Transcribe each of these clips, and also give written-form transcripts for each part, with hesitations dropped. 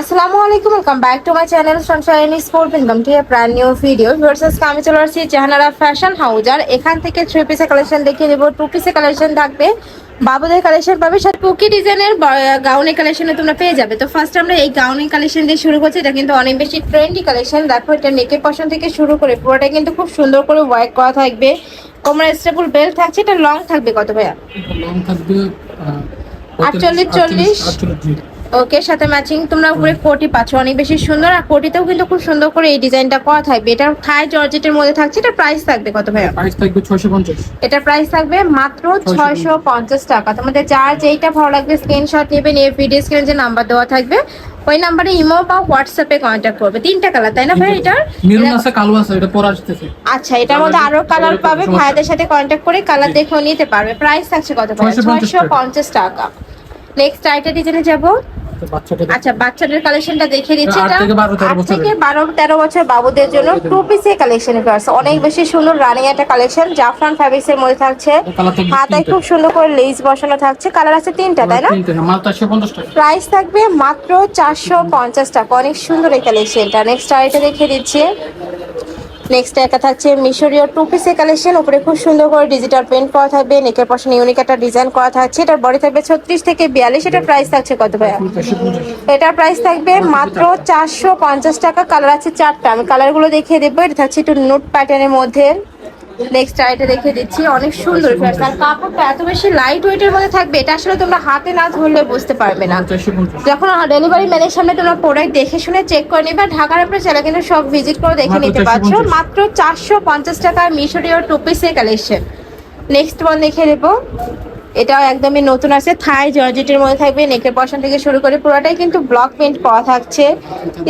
আসসালামু আলাইকুম, welcome back to my channel Sunshine sport. Welcome to A brand new video. Versus আমি চলে আসছি জাহানারা ফ্যাশন হাউস। আর এখান থেকে 3 পিসের কালেকশন দেখিয়ে দেবো। 2 পিসের কালেকশন থাকবে, বাবুদের কালেকশন পাবে, সাথে টুকি ডিজাইনের গাউনের কালেকশনে তোমরা পেয়ে যাবে। তো ফার্স্ট আমরা এই গাউনের কালেকশন দিয়ে শুরু করছি। এটা কিন্তু অনেক বেশি ট্রেন্ডি কালেকশন। দেখো, এটা নেকের পশন থেকে শুরু করে পুরোটা কিন্তু খুব সুন্দর করে ওয়ার্ক করা থাকবে। কোমরে স্টেপল বেল্ট থাকছে। এটা লং থাকবে কত ভাইয়া? লং থাকবে 48 40। ওকে, সাথে ম্যাচিং তোমরা উপরে কোটি পাচ্ছ, অনেক বেশি সুন্দর। আর কোটিতেও কিন্তু খুব সুন্দর করে এই ডিজাইনটা করা থাকবে। এটা থাই জর্জেটের মধ্যে থাকছে। এটা প্রাইস থাকবে কত ভাইয়া? প্রাইস থাকবে 650। এটা প্রাইস থাকবে মাত্র 650 টাকা। তোমাদের যার যেইটা ভালো লাগবে স্ক্রিনশট নেবেন। এই ভিডিও স্ক্রিনে যে নাম্বার দেওয়া থাকবে ওই নাম্বারে ইমো বা হোয়াটসঅ্যাপে কন্ট্যাক্ট করবে। 3টা কালার তাই না ভাই? এটার মেরুন আছে, কালো আছে, এটা পরে আসতেছে। আচ্ছা, এটার মধ্যে আরো কালার পাবে। ভাইয়াদের সাথে কন্ট্যাক্ট করে কালার দেখেও নিতে পারবে। প্রাইস থাকছে কত ভাই? 650 টাকা। নেক্সট আইটেম ডিজাইনে যাব। আচ্ছা, বাচ্চাদের কালেকশনটা দেখিয়ে দিচ্ছি। এটা 8 থেকে 12-13 বছর বাবুদের জন্য 2 পিসের কালেকশন আছে। অনেক বেশি সুন্দর রানিং একটা কালেকশন। জাফরান ফ্যাব্রিক্স এর মধ্যে থাকছে। হাতায় খুব সুন্দর করে লেস বসানো থাকছে। কালার আছে 3টা তাই না? প্রাইস থাকবে মাত্র 450 টাকা। অনেক সুন্দর এই কালেকশনটা। নেক্সট আইটেম দেখিয়ে দিচ্ছি। নেক্সট একটা থাকছে মিশরীয় 2 পিসের কালেকশন। উপরে খুব সুন্দর করে ডিজিটাল প্রিন্ট করা থাকবে। নেকের পশনে ইউনিক একটা ডিজাইন করা থাকছে। এটার বডি থাকবে 36 থেকে 42। এটার প্রাইস থাকছে কত ভাইয়া? এটার প্রাইস থাকবে মাত্র 450 টাকা। কালার আছে 4টা, আমি কালারগুলো দেখিয়ে দেবো। এটা থাকছে একটু নোট প্যাটার্নের মধ্যে। নেক্সট আইটা দেখিয়ে দিচ্ছি। অনেক সুন্দর ফ্রেশ, আর কাপড়টা এত বেশি লাইট ওয়েটের মধ্যে থাকবে। এটা আসলে তোমরা হাতে না ধরলে বুঝতে পারবে না। যখন ডেলিভারি ম্যানের সামনে তোমরা প্রোডাক্ট দেখে শুনে চেক করে নিবে। ঢাকার উপরে চাইলে কিন্তু সব ভিজিট করে দেখে নিতে পারছো। মাত্র 450 টাকা মিশরীয় 2 পিসের কালেকশন। নেক্সট ওয়ান দেখিয়ে দেবো। এটাও একদমই নতুন আছে। থাই জর্জেটের মধ্যে থাকবে। নেকের পশন থেকে শুরু করে পুরোটাই কিন্তু ব্লক প্রিন্ট করা থাকছে।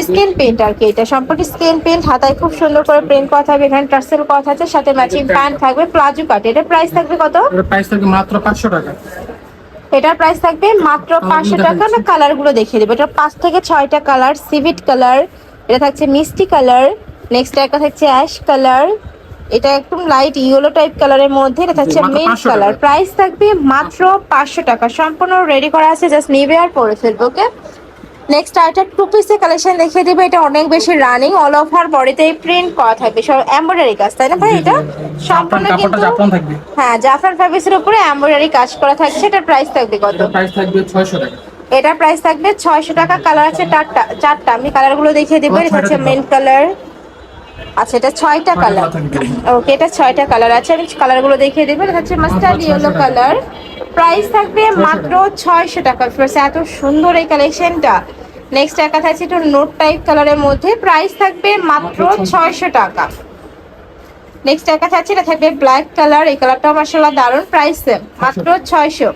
স্কিন পেন্ট আর কি, এটা সম্পূর্ণ স্কিন পেন্ট। হাতায় খুব সুন্দর করে প্রিন্ট করা থাকবে। এখানে টার্সেল করা থাকছে, সাথে ম্যাচিং প্যান্ট থাকবে, প্লাজো কাট। এটার প্রাইস থাকবে কত? এটার প্রাইস থাকবে মাত্র 500 টাকা। এটার প্রাইস থাকবে মাত্র 500 টাকা। না কালার গুলো দেখিয়ে দেবো। এটা 5 থেকে 6টা কালার। সিভিট কালার, এটা থাকছে মিষ্টি কালার। নেক্সট একটা থাকছে অ্যাশ কালার। এটা একদম লাইট ইয়েলো টাইপ কালারের মধ্যে। এটা থাকছে মিন্ট কালার। প্রাইস থাকবে মাত্র 500 টাকা। সম্পূর্ণ রেডি করা আছে, জাস্ট নিবে আর পরে ফেলবে। ওকে, নেক্সট আইটা 2 পিসের কালেকশন দেখিয়ে দিবে। এটা অনেক বেশি রানিং। অল ওভার বডিতে প্রিন্ট করা থাকবে, সব এমব্রয়ডারি কাজ তাই না ভাই? এটা সম্পূর্ণ কিন্তু হ্যাঁ, জাফরান ফ্যাব্রিক্সের উপরে এমব্রয়ডারি কাজ করা থাকছে। এটার প্রাইস থাকবে কত? প্রাইস থাকবে 600 টাকা। এটার প্রাইস থাকবে 600 টাকা। কালার আছে 4টা, আমি কালারগুলো দেখিয়ে দিব। এটা হচ্ছে মেন কালার। আচ্ছা, এটা 6টা কালার। ওকে, এটা 6টা কালার আছে, আমি কালারগুলো দেখিয়ে দেবো। এটা হচ্ছে মাস্টার্ড ইয়েলো কালার। প্রাইস থাকবে মাত্র 600 টাকা। এত সুন্দর এই কালেকশনটা। নেক্সট একটা থাকছে একটু নোট টাইপ কালারের মধ্যে। প্রাইস থাকবে মাত্র 600 টাকা। নেক্সট একটা থাকছে, এটা থাকবে ব্ল্যাক কালার। এই কালারটাও মাশাআল্লাহ দারুণ। প্রাইস মাত্র 600।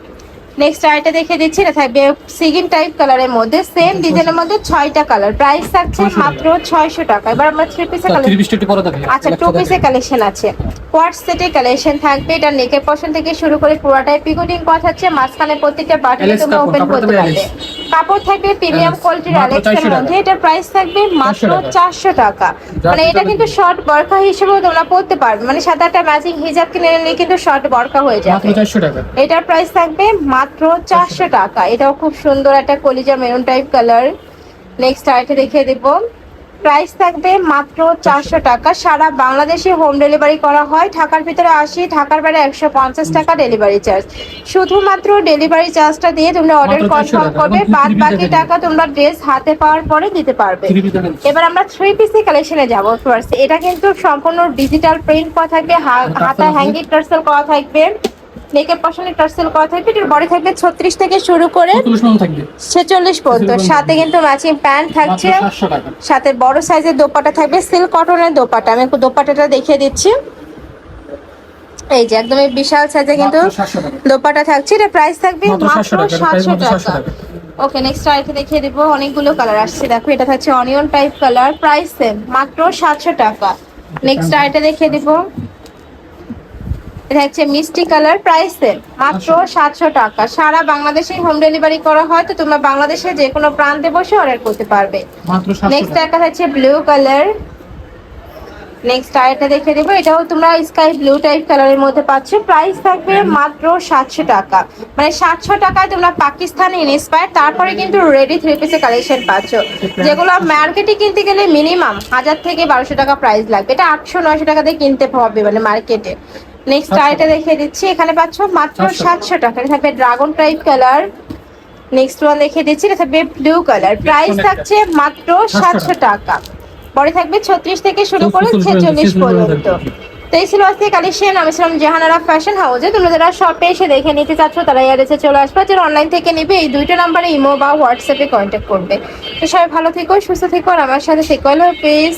নেক্সট আইটা দেখে দিচ্ছি। এটা থাকবে সিগিন টাইপ কালারের মধ্যে, সেম ডিজাইনের মধ্যে 6টা কালার। প্রাইস থাকছে মাত্র 600 টাকা। এবার আমরা 3 পিসের কালেকশন। আচ্ছা, 2 পিসের কালেকশন আছে। কোয়ার্ট সেটের কালেকশন থাকবে। এটা নেকের পশন থেকে শুরু করে পুরোটাই পিকোটিং করা থাকছে। মাঝখানে প্রত্যেকটা বাটনে তোমরা ওপেন করতে পারবে। কাপড় থাকবে প্রিমিয়াম কোয়ালিটির অ্যালেক্সের মধ্যে। এটা প্রাইস থাকবে মাত্র 400 টাকা। মানে এটা কিন্তু শর্ট বরকা হিসেবেও তোমরা পরতে পারবে। মানে সাথে একটা ম্যাচিং হিজাব কিনে নিলে কিন্তু শর্ট বরকা হয়ে যাবে। এটার প্রাইস থাকবে মাত্র 400 টাকা। এটাও খুব সুন্দর একটা কলিজা মেরুন টাইপ কালার। নেক্সট আইটে দেখিয়ে দেব। প্রাইস থাকবে মাত্র 400 টাকা। সারা বাংলাদেশে হোম ডেলিভারি করা হয়। ঢাকার ভিতরে 80, ঢাকার বাইরে 150 টাকা ডেলিভারি চার্জ। শুধুমাত্র ডেলিভারি চার্জটা দিয়ে তোমরা অর্ডার কনফার্ম করবে। বাদ বাকি টাকা তোমরা ড্রেস হাতে পাওয়ার পরে দিতে পারবে। এবার আমরা 3 পিসের কালেকশনে যাব। ফার্স্ট, এটা কিন্তু সম্পূর্ণ ডিজিটাল প্রিন্ট করা থাকবে। হাতায় হ্যাঙ্গিং টার্সেল করা থাকবে। নেকের পশনে টার্সেল করা থাকবে। এটার বডি থাকবে 36 থেকে শুরু করে 46 পর্যন্ত। সাথে কিন্তু ম্যাচিং প্যান্ট থাকছে, সাথে বড় সাইজের দোপাট্টা থাকবে, সিল্ক কটনের দোপাট্টা। আমি দোপাট্টাটা দেখিয়ে দিচ্ছি। এই যে একদম বিশাল সাইজে কিন্তু দোপাট্টা থাকছে। এটা প্রাইস থাকবে মাত্র 700 টাকা। ওকে, নেক্সট আইটেম দেখিয়ে দিব। অনেকগুলো কালার আসছে। দেখো, এটা থাকছে onion type colour. Price same মাত্র 700 টাকা। নেক্সট আইটেম দেখিয়ে দিব। এটা হচ্ছে মিষ্টি কালার। প্রাইস মাত্র 700 টাকা। সারা বাংলাদেশে হোম ডেলিভারি করা হয়। তো তোমরা বাংলাদেশের যে কোনো প্রান্তে বসে অর্ডার করতে পারবে। নেক্সট একটা হচ্ছে ব্লু কালার। নেক্সট আরেকটা দেখে দেবো, এটাও তোমরা স্কাই ব্লু টাইপ কালারের মধ্যে পাচ্ছ। প্রাইস থাকবে মাত্র 700 টাকা, মানে 700 টাকায় তোমরা পাকিস্তানি ইন্সপায়ার তারপরে কিন্তু রেডি থ্রি পিসের কালেকশন পাচ্ছ, যেগুলো মার্কেটে কিনতে গেলে মিনিমাম 1000 থেকে 1200 টাকা প্রাইস লাগবে, এটা 800-900 টাকা দিয়ে কিনতে হবে মানে মার্কেটে। নেক্সট আরেকটা দেখিয়ে দিচ্ছি, এখানে পাচ্ছ মাত্র 700 টাকা, এটা থাকবে dragon type colour. Next one দেখিয়ে দিচ্ছি, এটা থাকবে ব্লু কালার, প্রাইস থাকছে মাত্র 700 টাকা। পরে থাকবে 36 থেকে শুরু করে 46 পর্যন্ত। তো এই ছিল আজকে কালেকশন। আমি ছিলাম জাহানারা ফ্যাশন হাউসে। তোমরা যারা শপে এসে দেখে নিতে চাচ্ছ তারা এসে চলে আসবে, যারা অনলাইন থেকে নেবে এই দুইটা নাম্বারে ইমো বা হোয়াটসঅ্যাপে কন্ট্যাক্ট করবে। তো সবাই ভালো থেকো, সুস্থ থেকো, আর আমার সাথে থেকো। Hello please.